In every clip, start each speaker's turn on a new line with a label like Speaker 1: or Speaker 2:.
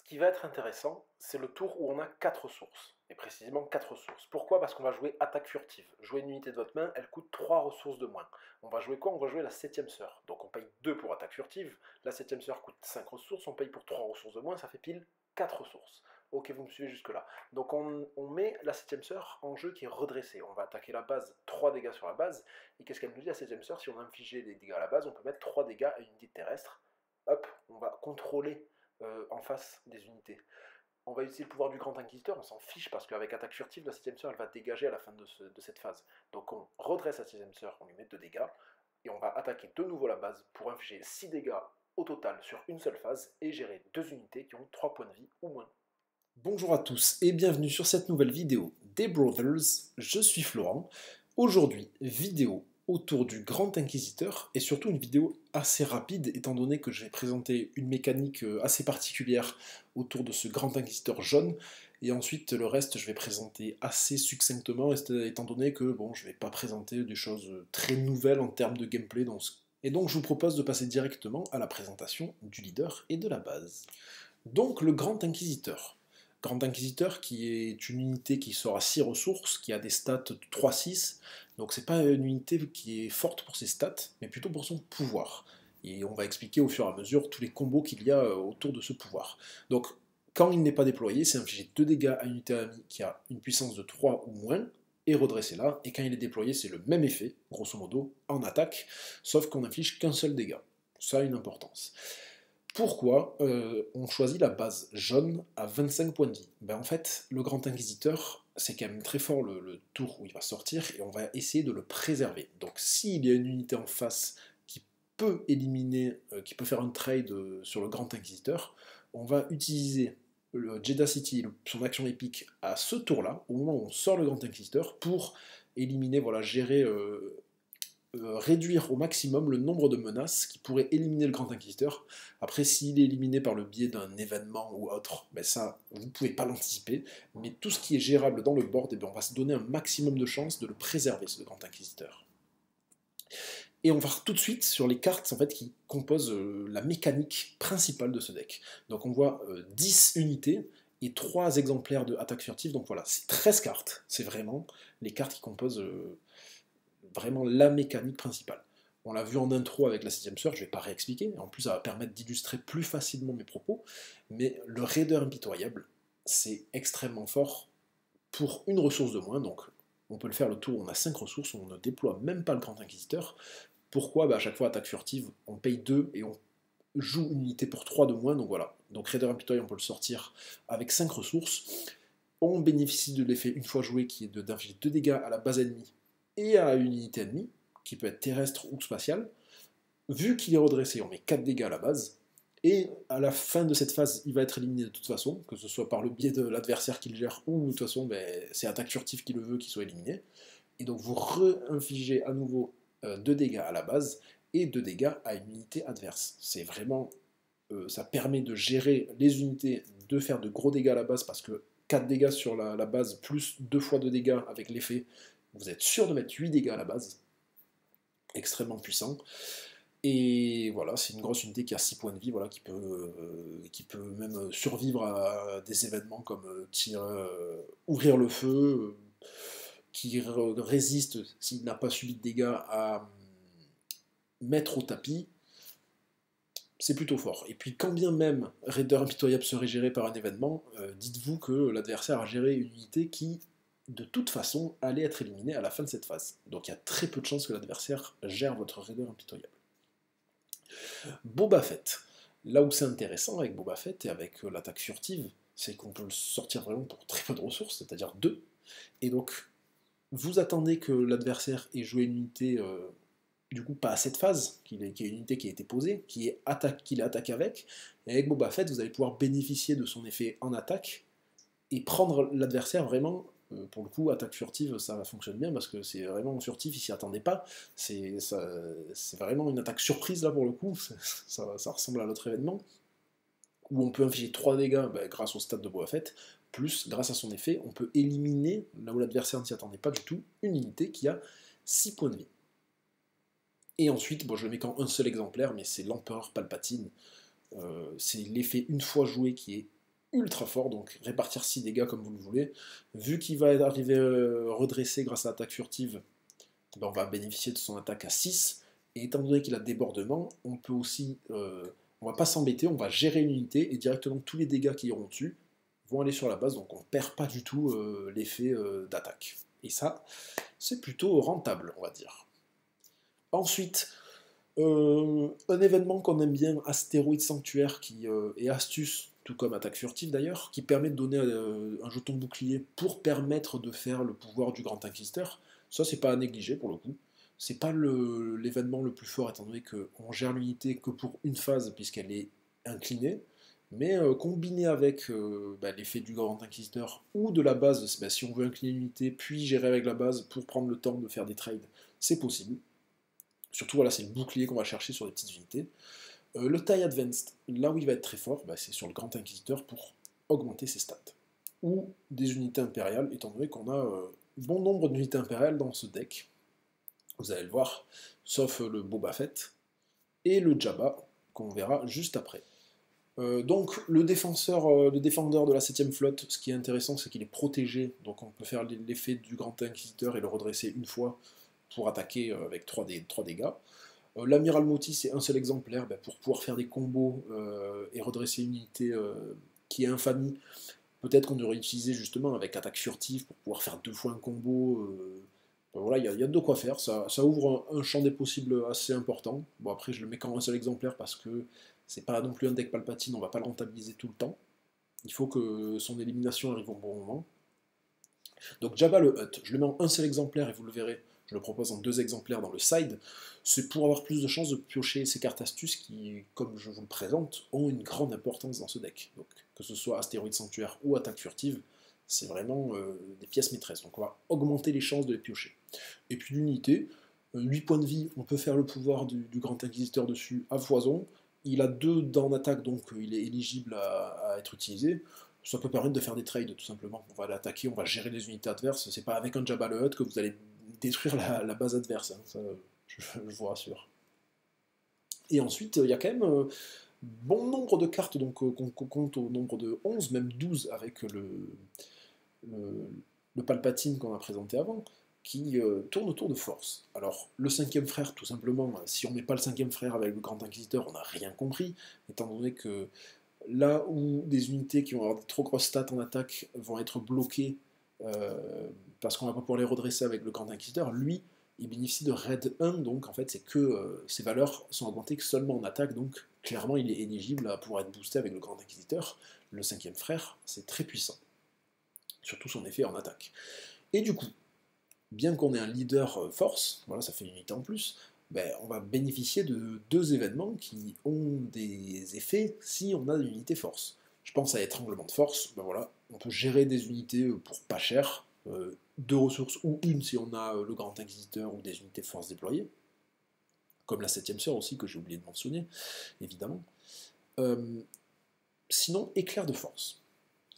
Speaker 1: qui va être intéressant, c'est le tour où on a 4 ressources, et précisément 4 ressources. Pourquoi? Parce qu'on va jouer attaque furtive. Jouer une unité de votre main, elle coûte 3 ressources de moins. On va jouer quoi? On va jouer la 7ème sœur. Donc on paye 2 pour attaque furtive, la 7ème sœur coûte 5 ressources, on paye pour 3 ressources de moins, ça fait pile 4 ressources. Ok, vous me suivez jusque là. Donc on met la 7ème sœur en jeu qui est redressée. On va attaquer la base, 3 dégâts sur la base, et qu'est-ce qu'elle nous dit la 7ème sœur? Si on a infligé des dégâts à la base, on peut mettre 3 dégâts à une unité terrestre. Hop, on va contrôler en face des unités. On va utiliser le pouvoir du Grand Inquisiteur, on s'en fiche parce qu'avec attaque furtive, la 7ème sœur elle va dégager à la fin de cette phase. Donc on redresse la 7ème sœur, on lui met 2 dégâts, et on va attaquer de nouveau la base pour infliger 6 dégâts au total sur une seule phase et gérer 2 unités qui ont 3 points de vie ou moins.
Speaker 2: Bonjour à tous et bienvenue sur cette nouvelle vidéo des Brothers, je suis Florent. Aujourd'hui, vidéo autour du Grand Inquisiteur et surtout une vidéo assez rapide étant donné que je vais présenter une mécanique assez particulière autour de ce Grand Inquisiteur jaune et ensuite le reste je vais présenter assez succinctement étant donné que bon, je ne vais pas présenter des choses très nouvelles en termes de gameplay et donc je vous propose de passer directement à la présentation du leader et de la base. Donc le Grand Inquisiteur. Grand Inquisiteur qui est une unité qui sort à 6 ressources, qui a des stats de 3-6, donc c'est pas une unité qui est forte pour ses stats, mais plutôt pour son pouvoir. Et on va expliquer au fur et à mesure tous les combos qu'il y a autour de ce pouvoir. Donc quand il n'est pas déployé, c'est infliger 2 dégâts à une unité amie qui a une puissance de 3 ou moins, et redresser là, et quand il est déployé, c'est le même effet, grosso modo, en attaque, sauf qu'on n'inflige qu'un seul dégât. Ça a une importance. Pourquoi on choisit la base jaune à 25 points de vie? En fait, le Grand Inquisiteur, c'est quand même très fort le tour où il va sortir, et on va essayer de le préserver. Donc s'il y a une unité en face qui peut éliminer, qui peut faire un trade sur le Grand Inquisiteur, on va utiliser le Jeddah City, son action épique, à ce tour-là, au moment où on sort le Grand Inquisiteur, pour éliminer, voilà, gérer réduire au maximum le nombre de menaces qui pourraient éliminer le Grand Inquisiteur. Après, s'il est éliminé par le biais d'un événement ou autre, ça, vous ne pouvez pas l'anticiper, mais tout ce qui est gérable dans le board, on va se donner un maximum de chances de le préserver, ce Grand Inquisiteur. Et on va tout de suite sur les cartes en fait, qui composent la mécanique principale de ce deck. Donc on voit 10 unités et 3 exemplaires de attaque furtive, donc voilà, c'est 13 cartes, c'est vraiment les cartes qui composent vraiment la mécanique principale. On l'a vu en intro avec la 6ème sœur, je ne vais pas réexpliquer, en plus ça va permettre d'illustrer plus facilement mes propos, mais le Raider impitoyable, c'est extrêmement fort pour une ressource de moins, donc on peut le faire le tour, on a 5 ressources, on ne déploie même pas le Grand Inquisiteur. Pourquoi? À chaque fois attaque furtive, on paye 2 et on joue une unité pour 3 de moins, donc voilà. Donc Raider impitoyable, on peut le sortir avec 5 ressources. On bénéficie de l'effet une fois joué qui est d'infliger 2 dégâts à la base ennemie et à une unité ennemie, qui peut être terrestre ou spatiale. Vu qu'il est redressé, on met 4 dégâts à la base, et à la fin de cette phase, il va être éliminé de toute façon, que ce soit par le biais de l'adversaire qui le gère, ou de toute façon, c'est attaque furtive qui le veut qu'il soit éliminé. Et donc vous re-infligez à nouveau 2 dégâts à la base, et 2 dégâts à une unité adverse. C'est vraiment... ça permet de gérer les unités, de faire de gros dégâts à la base, parce que 4 dégâts sur la base, plus 2 fois 2 dégâts avec l'effet, vous êtes sûr de mettre 8 dégâts à la base. Extrêmement puissant. Et voilà, c'est une grosse unité qui a 6 points de vie, voilà, qui peut même survivre à des événements comme ouvrir le feu, qui résiste, s'il n'a pas subi de dégâts, à mettre au tapis. C'est plutôt fort. Et puis quand bien même Raider impitoyable serait géré par un événement, dites-vous que l'adversaire a géré une unité qui, de toute façon, allait être éliminée à la fin de cette phase. Donc il y a très peu de chances que l'adversaire gère votre Raider impitoyable. Boba Fett. Là où c'est intéressant avec Boba Fett et avec l'attaque furtive, c'est qu'on peut le sortir vraiment pour très peu de ressources, c'est-à-dire 2. Et donc, vous attendez que l'adversaire ait joué une unité, du coup, pas à cette phase, qu'il y ait une unité qui a été posée, qu'il ait attaqué avec. Et avec Boba Fett, vous allez pouvoir bénéficier de son effet en attaque et prendre l'adversaire vraiment. Pour le coup, attaque furtive, ça fonctionne bien parce que c'est vraiment furtif, il s'y attendait pas. C'est vraiment une attaque surprise là pour le coup, ça ressemble à l'autre événement, où on peut infliger 3 dégâts grâce au stade de Boba Fett, plus grâce à son effet, on peut éliminer, là où l'adversaire ne s'y attendait pas du tout, une unité qui a 6 points de vie. Et ensuite, bon, je le mets qu'en un seul exemplaire, mais c'est l'Empereur Palpatine. C'est l'effet une fois joué qui est ultra fort, donc répartir 6 dégâts comme vous le voulez. Vu qu'il va arriver redressé grâce à l'attaque furtive, ben on va bénéficier de son attaque à 6. Et étant donné qu'il a débordement, on peut aussi, on va pas s'embêter, on va gérer une unité et directement tous les dégâts qui iront dessus vont aller sur la base, donc on perd pas du tout l'effet d'attaque. Et ça, c'est plutôt rentable, on va dire. Ensuite, un événement qu'on aime bien, Astéroïde Sanctuaire, qui est astuce, tout comme attaque furtive d'ailleurs, qui permet de donner un jeton bouclier pour permettre de faire le pouvoir du Grand Inquisiteur. Ça, c'est pas à négliger pour le coup. C'est pas l'événement le plus fort, étant donné qu'on gère l'unité que pour une phase, puisqu'elle est inclinée. Mais combiné avec l'effet du Grand Inquisiteur ou de la base, si on veut incliner l'unité, puis gérer avec la base pour prendre le temps de faire des trades, c'est possible. Surtout, voilà, c'est le bouclier qu'on va chercher sur les petites unités. Le TIE Advanced, là où il va être très fort, c'est sur le Grand Inquisiteur pour augmenter ses stats. Ou des unités impériales, étant donné qu'on a bon nombre d'unités impériales dans ce deck. Vous allez le voir, sauf le Boba Fett et le Jabba, qu'on verra juste après. Donc le défendeur de la 7ème flotte, ce qui est intéressant, c'est qu'il est protégé, donc on peut faire l'effet du Grand Inquisiteur et le redresser une fois pour attaquer avec 3 dégâts. L'amiral Moti, c'est un seul exemplaire pour pouvoir faire des combos et redresser une unité qui est infamie. Peut-être qu'on aurait utilisé justement avec attaque furtive pour pouvoir faire 2 fois un combo. Voilà, il y a de quoi faire. Ça ouvre un champ des possibles assez important. Bon, après, je le mets qu'en un seul exemplaire parce que c'est pas non plus un deck Palpatine, on va pas le rentabiliser tout le temps. Il faut que son élimination arrive au bon moment. Donc Jabba le Hutt, je le mets en un seul exemplaire et vous le verrez, je le propose en 2 exemplaires dans le side. C'est pour avoir plus de chances de piocher ces cartes astuces qui, comme je vous le présente, ont une grande importance dans ce deck. Donc que ce soit Astéroïde Sanctuaire ou Attaque Furtive, c'est vraiment des pièces maîtresses. Donc on va augmenter les chances de les piocher. Et puis l'unité, 8 points de vie, on peut faire le pouvoir du Grand Inquisiteur dessus à foison. Il a 2 dans l'attaque, donc il est éligible à être utilisé. Ça peut permettre de faire des trades, tout simplement. On va l'attaquer, on va gérer les unités adverses. C'est pas avec un Jabba le Hutt que vous allez détruire la base adverse, hein. Ça, je vous rassure. Et ensuite, il y a quand même bon nombre de cartes, donc qu'on compte au nombre de 11, même 12 avec le Palpatine qu'on a présenté avant, qui tourne autour de force. Alors, le 5e frère, tout simplement, si on met pas le 5e frère avec le Grand Inquisiteur, on n'a rien compris, étant donné que là où des unités qui vont avoir des trop grosses stats en attaque vont être bloquées parce qu'on va pas pouvoir les redresser avec le Grand Inquisiteur, lui, il bénéficie de Raid 1, donc en fait c'est que ses valeurs sont augmentées que seulement en attaque, donc clairement il est éligible à pouvoir être boosté avec le Grand Inquisiteur. Le 5e frère, c'est très puissant, surtout son effet en attaque. Et du coup, bien qu'on ait un leader force, voilà, ça fait une unité en plus, on va bénéficier de 2 événements qui ont des effets si on a une unité force. Je pense à étranglement de force, voilà, on peut gérer des unités pour pas cher, 2 ressources ou une si on a le Grand Inquisiteur ou des unités force déployées, comme la 7ème sœur aussi que j'ai oublié de mentionner, évidemment. Sinon, éclair de force.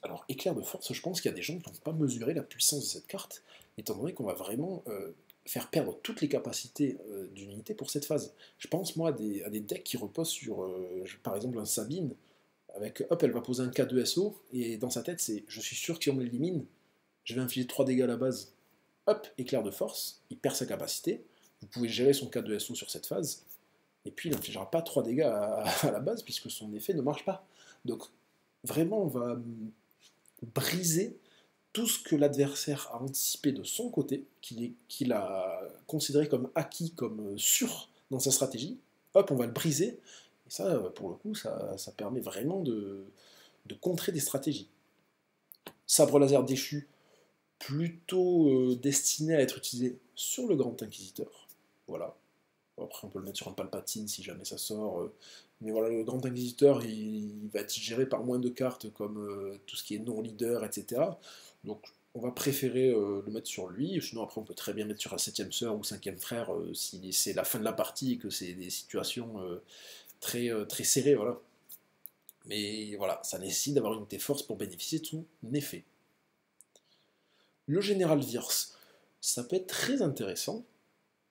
Speaker 2: Alors, éclair de force, je pense qu'il y a des gens qui n'ont pas mesuré la puissance de cette carte, étant donné qu'on va vraiment faire perdre toutes les capacités d'une unité pour cette phase. Je pense, moi, à des decks qui reposent sur, par exemple, un Sabine, avec, hop, elle va poser un K2 SO, et dans sa tête, c'est, je suis sûr que si on l'élimine, je vais infliger 3 dégâts à la base. Hop, éclair de force, il perd sa capacité, vous pouvez gérer son K2 SO sur cette phase, et puis il n'infligera pas 3 dégâts à la base, puisque son effet ne marche pas. Donc, vraiment, on va briser tout ce que l'adversaire a anticipé de son côté, qu'il a considéré comme acquis, comme sûr dans sa stratégie. Hop, on va le briser. Et ça, pour le coup, ça permet vraiment de contrer des stratégies. Sabre laser déchu, plutôt destiné à être utilisé sur le Grand Inquisiteur. Voilà. Après, on peut le mettre sur un Palpatine si jamais ça sort. Mais voilà, le Grand Inquisiteur, il va être géré par moins de cartes, comme tout ce qui est non-leader, etc. Donc, on va préférer le mettre sur lui. Sinon, après, on peut très bien mettre sur la 7ème sœur ou 5ème frère, si c'est la fin de la partie et que c'est des situations très serrées, voilà. Mais voilà, ça nécessite d'avoir une unité force pour bénéficier de son effet. Le Général Virse, ça peut être très intéressant,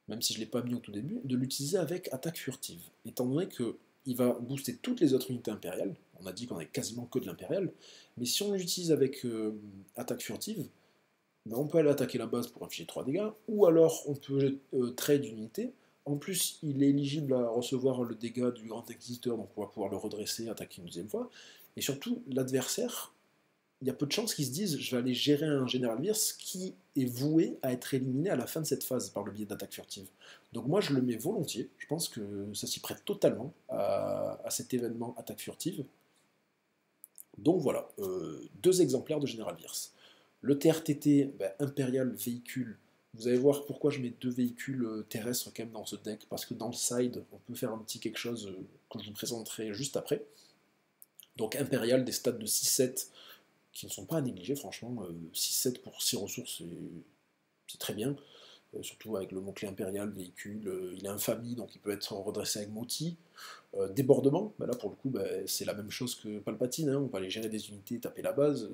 Speaker 2: même si je ne l'ai pas mis au tout début, de l'utiliser avec attaque furtive, étant donné qu'il va booster toutes les autres unités impériales, On a dit qu'on avait quasiment que de l'impérial, mais si on l'utilise avec attaque furtive, ben on peut aller attaquer la base pour infliger 3 dégâts, ou alors on peut trade une unité. En plus, il est éligible à recevoir le dégât du Grand Inquisiteur, donc on va pouvoir le redresser, attaquer une deuxième fois. Et surtout, l'adversaire, il y a peu de chances qu'ils se disent je vais aller gérer un Général Wirth qui est voué à être éliminé à la fin de cette phase par le biais d'attaque furtive. Donc moi je le mets volontiers, je pense que ça s'y prête totalement à cet événement attaque furtive. Donc voilà, 2 exemplaires de Général Wirth. Le TRTT, ben, Impérial véhicule. Vous allez voir pourquoi je mets 2 véhicules terrestres quand même dans ce deck, parce que dans le side, on peut faire un petit quelque chose que je vous présenterai juste après. Donc Impérial, des stats de 6-7, qui ne sont pas à négliger, franchement. 6-7 pour 6 ressources, c'est très bien. Surtout avec le mot-clé impérial, véhicule. Il est infamie, donc il peut être redressé avec Moti. Débordement, bah là pour le coup, bah, c'est la même chose que Palpatine. Hein, on va aller gérer des unités, taper la base.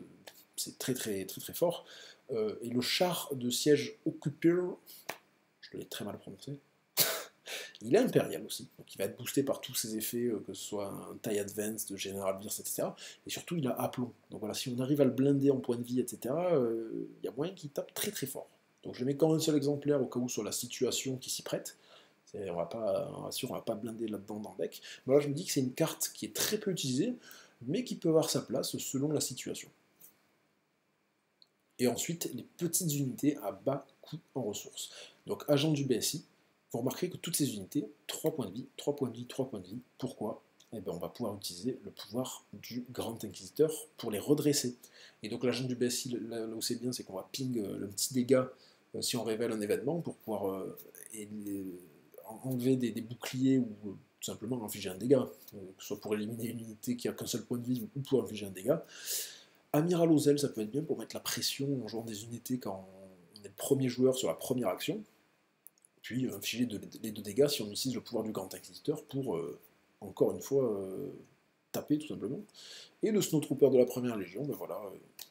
Speaker 2: C'est très très très très fort. Et le char de siège occupé, je l'ai très mal prononcé. Il est impérial aussi, donc il va être boosté par tous ses effets, que ce soit un taille advance, de General Wirth, etc. Et surtout, il a aplomb. Donc voilà, si on arrive à le blinder en point de vie, etc., il y a moyen qu'il tape très très fort. Donc je mets quand un seul exemplaire au cas où sur la situation qui s'y prête. On va pas blinder là-dedans dans le deck. Mais là, je me dis que c'est une carte qui est très peu utilisée, mais qui peut avoir sa place selon la situation. Et ensuite, les petites unités à bas coût en ressources. Donc agent du BSI, vous remarquerez que toutes ces unités, 3 points de vie, 3 points de vie, 3 points de vie. Pourquoi? Eh bien, on va pouvoir utiliser le pouvoir du Grand Inquisiteur pour les redresser. Et donc l'agent du BSI, là où c'est bien, c'est qu'on va ping le petit dégât si on révèle un événement pour pouvoir enlever des boucliers ou tout simplement infliger un dégât, que ce soit pour éliminer une unité qui a qu'un seul point de vie ou pour infliger un dégât. Amiral aux ailes, ça peut être bien pour mettre la pression en jouant des unités quand on est le premier joueur sur la première action. Puis infliger les 2 dégâts si on utilise le pouvoir du Grand Inquisiteur pour, encore une fois, taper tout simplement. Et le Snowtrooper de la première légion, ben voilà,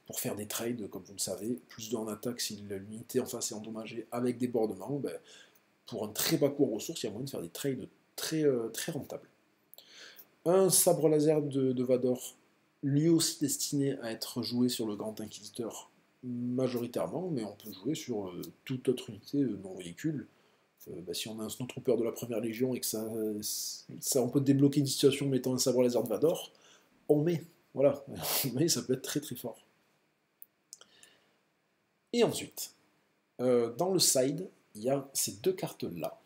Speaker 2: pour faire des trades, comme vous le savez, plus 2 en attaque si l'unité en face est endommagée avec débordement, ben, pour un très bas coût en ressources, il y a moyen de faire des trades très, très rentables. Un sabre laser de Vador, lui aussi destiné à être joué sur le Grand Inquisiteur majoritairement, mais on peut jouer sur toute autre unité non véhicule. Bah, si on a un Snowtrooper de la première légion et que ça, on peut débloquer une situation mettant un sabre laser de Vador, on met. Voilà, on met, ça peut être très très fort. Et ensuite, dans le side, il y a ces 2 cartes-là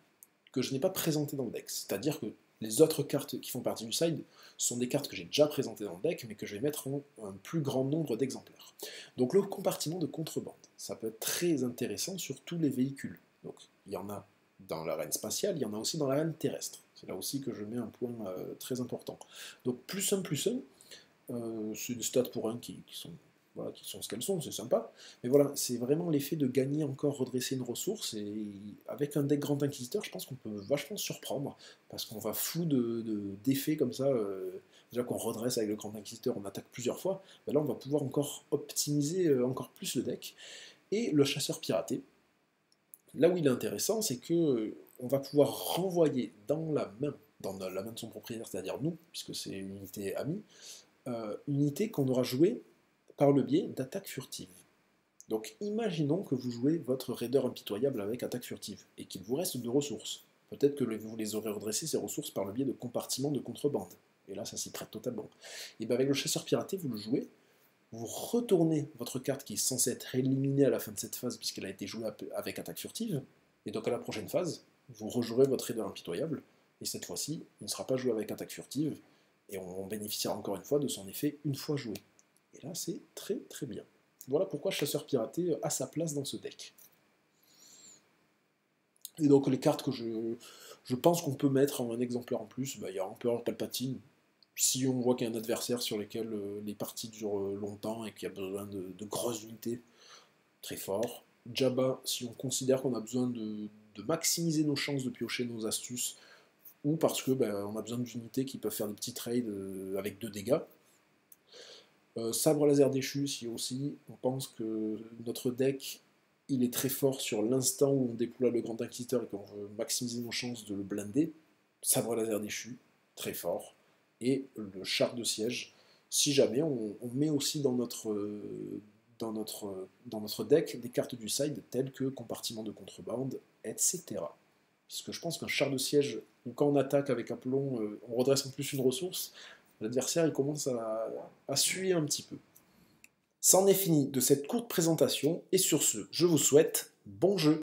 Speaker 2: que je n'ai pas présentées dans le deck. C'est-à-dire que les autres cartes qui font partie du side sont des cartes que j'ai déjà présentées dans le deck, mais que je vais mettre en un plus grand nombre d'exemplaires. Donc le compartiment de contrebande, ça peut être très intéressant sur tous les véhicules. Donc il y en a dans l'arène spatiale, il y en a aussi dans l'arène terrestre. C'est là aussi que je mets un point très important. Donc plus 1, c'est des stats pour 1 qui sont ce qu'elles sont, c'est sympa. Mais voilà, c'est vraiment l'effet de gagner encore, redresser une ressource. Et avec un deck Grand Inquisiteur, je pense qu'on peut vachement surprendre. Parce qu'on va flou d'effets comme ça. Déjà qu'on redresse avec le Grand Inquisiteur, on attaque plusieurs fois. Ben là, on va pouvoir encore optimiser encore plus le deck. Et le chasseur piraté, là où il est intéressant, c'est que on va pouvoir renvoyer dans la main de son propriétaire, c'est-à-dire nous, puisque c'est une unité amie, une unité qu'on aura jouée par le biais d'attaque furtive. Donc imaginons que vous jouez votre raider impitoyable avec attaque furtive, et qu'il vous reste 2 ressources. Peut-être que vous les aurez redressées ces ressources par le biais de compartiments de contrebande. Et là, ça s'y prête totalement. Et bien avec le chasseur piraté, vous le jouez, vous retournez votre carte qui est censée être éliminée à la fin de cette phase, puisqu'elle a été jouée avec attaque furtive, et donc à la prochaine phase, vous rejouerez votre raider impitoyable, et cette fois-ci, il ne sera pas joué avec attaque furtive, et on bénéficiera encore une fois de son effet une fois joué. Et là, c'est très très bien. Voilà pourquoi Chasseur Piraté a sa place dans ce deck. Et donc les cartes que je pense qu'on peut mettre en un exemplaire en plus, il y a Empereur Palpatine. Si on voit qu'il y a un adversaire sur lequel les parties durent longtemps et qu'il y a besoin de grosses unités, très fort. Jabba, si on considère qu'on a besoin de maximiser nos chances de piocher nos astuces, ou parce que on a besoin d'unités qui peuvent faire des petits trades avec 2 dégâts. Sabre laser déchu, si aussi, on pense que notre deck, il est très fort sur l'instant où on déploie le Grand Inquisiteur et qu'on veut maximiser nos chances de le blinder. Sabre laser déchu, très fort. Et le char de siège, si jamais on met aussi dans notre deck des cartes du side telles que compartiment de contrebande, etc. Puisque je pense qu'un char de siège, ou quand on attaque avec un plomb, on redresse en plus une ressource, l'adversaire il commence à suer un petit peu. C'en est fini de cette courte présentation, et sur ce, je vous souhaite bon jeu.